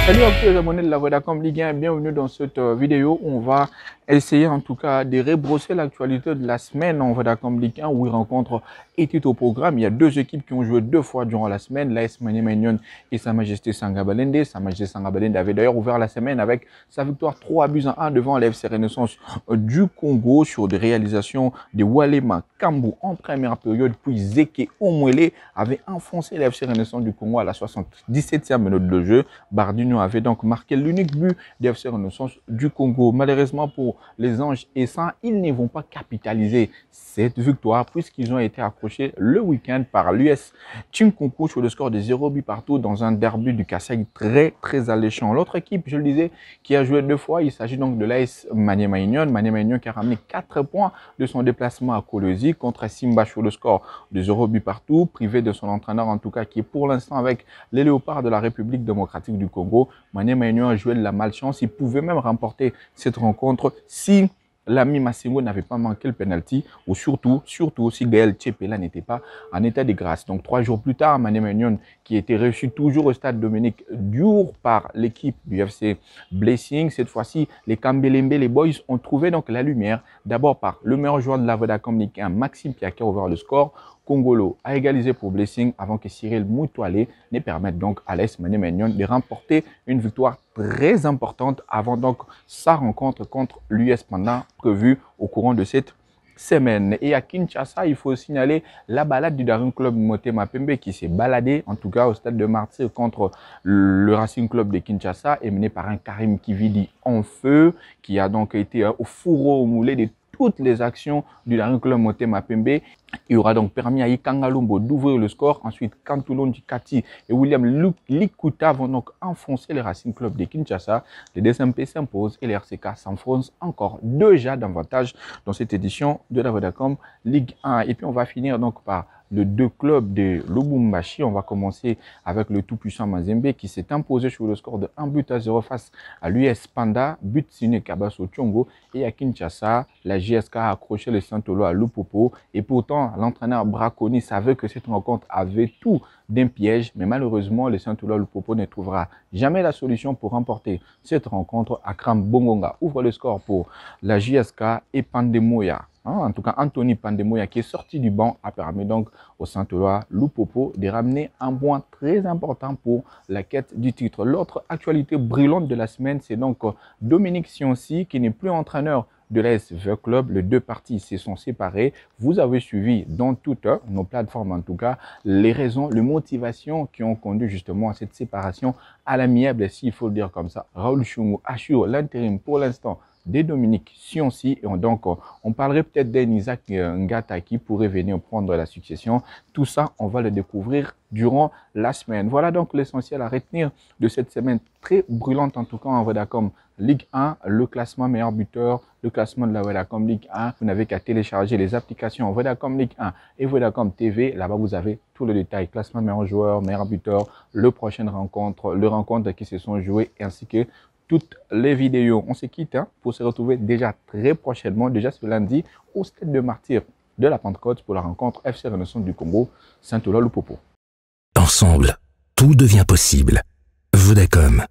Salut à tous les abonnés de la Vodacom Ligue 1, bienvenue dans cette vidéo où on va essayer en tout cas de rebrosser l'actualité de la semaine en Vodacom Ligue 1 où il rencontre était au programme. Il y a deux équipes qui ont joué deux fois durant la semaine, l'AS Maniema Union et Sa Majesté Sangabalende. Sa Majesté Sangabalende avait d'ailleurs ouvert la semaine avec sa victoire 3-1 devant l'FC Renaissance du Congo sur des réalisations de Walema Kambou en première période, puis Zeke Omwele avait enfoncé l'FC Renaissance du Congo à la 77e minute de jeu. Bardino avait donc marqué l'unique but de FC Renaissance du Congo. Malheureusement pour les Anges et Saints, ils ne vont pas capitaliser cette victoire puisqu'ils ont été accrochés le week-end par l'US Chinkonkou sur le score de 0 but partout dans un derby du Kasaï très alléchant. L'autre équipe, je le disais, qui a joué deux fois, il s'agit donc de l'AS Maniema Union. Maniema Union qui a ramené 4 points de son déplacement à Kolwezi contre Simba sur le score de 0 but partout, privé de son entraîneur en tout cas qui est pour l'instant avec les Léopards de la République démocratique du Congo. Maniema Union a joué de la malchance. Il pouvait même remporter cette rencontre si l'ami Massingo n'avait pas manqué le penalty ou surtout si Gaël Tchepela n'était pas en état de grâce. Donc 3 jours plus tard, Maniema Union qui était reçu toujours au stade Dominique Diour par l'équipe du FC Blessing. Cette fois-ci, les Kambelembe, les Boys ont trouvé donc la lumière. D'abord par le meilleur joueur de la Vodacom Ligue 1, Maxime Pia, qui a ouvert le score. Congolo a égalisé pour Blessing avant que Cyril Moutoualé ne permette donc à l'AS Maniema Union de remporter une victoire très importante avant donc sa rencontre contre l'US Panda prévue au courant de cette semaine. Et à Kinshasa, il faut signaler la balade du Daring Club Motema Pembe qui s'est baladé en tout cas au stade de Martyrs contre le Racing Club de Kinshasa et mené par un Karim Kividi en feu qui a donc été au fourreau au moulé de toutes les actions du Daring Club Motema Pembe. Il aura donc permis à Ikangalumbo d'ouvrir le score. Ensuite, Kantulon Kati et William Likuta vont donc enfoncer le Racing Club de Kinshasa. Les DSMP s'imposent et les RCK s'enfoncent encore déjà davantage dans cette édition de la Vodacom Ligue 1. Et puis on va finir donc par les deux clubs de Lubumbashi. On va commencer avec le tout-puissant Mazembe qui s'est imposé sur le score de 1-0 face à l'US Panda, but signé Kabaso Tchongo. Et à Kinshasa, la JSK a accroché le Saint-Olo à Lupopo. Et pourtant, l'entraîneur Braconi savait que cette rencontre avait tout d'un piège. Mais malheureusement, le Saint-Olo à Lupopo ne trouvera jamais la solution pour remporter cette rencontre. Akram Bongonga ouvre le score pour la JSK et Pandemoya. En tout cas, Anthony Pandemoya qui est sorti du banc a permis donc au Saint-Oloa Lupopo de ramener un point très important pour la quête du titre. L'autre actualité brûlante de la semaine, c'est donc Dominique Sionsi qui n'est plus entraîneur de l'AS Club. Les deux parties se sont séparées. Vous avez suivi dans toutes nos plateformes en tout cas les raisons, les motivations qui ont conduit justement à cette séparation à l'amiable, s'il faut le dire comme ça. Raoul Chungu assure l'intérim pour l'instant de Dominique Sionsi et donc on parlerait peut-être d'un Isaac Ngata qui pourrait venir prendre la succession. Tout ça, on va le découvrir durant la semaine. Voilà donc l'essentiel à retenir de cette semaine très brûlante en tout cas en Vodacom Ligue 1, le classement meilleur buteur, le classement de la Vodacom Ligue 1. Vous n'avez qu'à télécharger les applications Vodacom Ligue 1 et Vodacom TV. Là-bas, vous avez tout le détail, classement meilleur joueur, meilleur buteur, le prochaine rencontre, les rencontres qui se sont jouées ainsi que toutes les vidéos. On se quitte pour se retrouver déjà très prochainement, déjà ce lundi, au stade de Martyrs de la Pentecôte pour la rencontre FC Renaissance du Congo, Saint-Olo Lupopo. Ensemble, tout devient possible. Vodacom.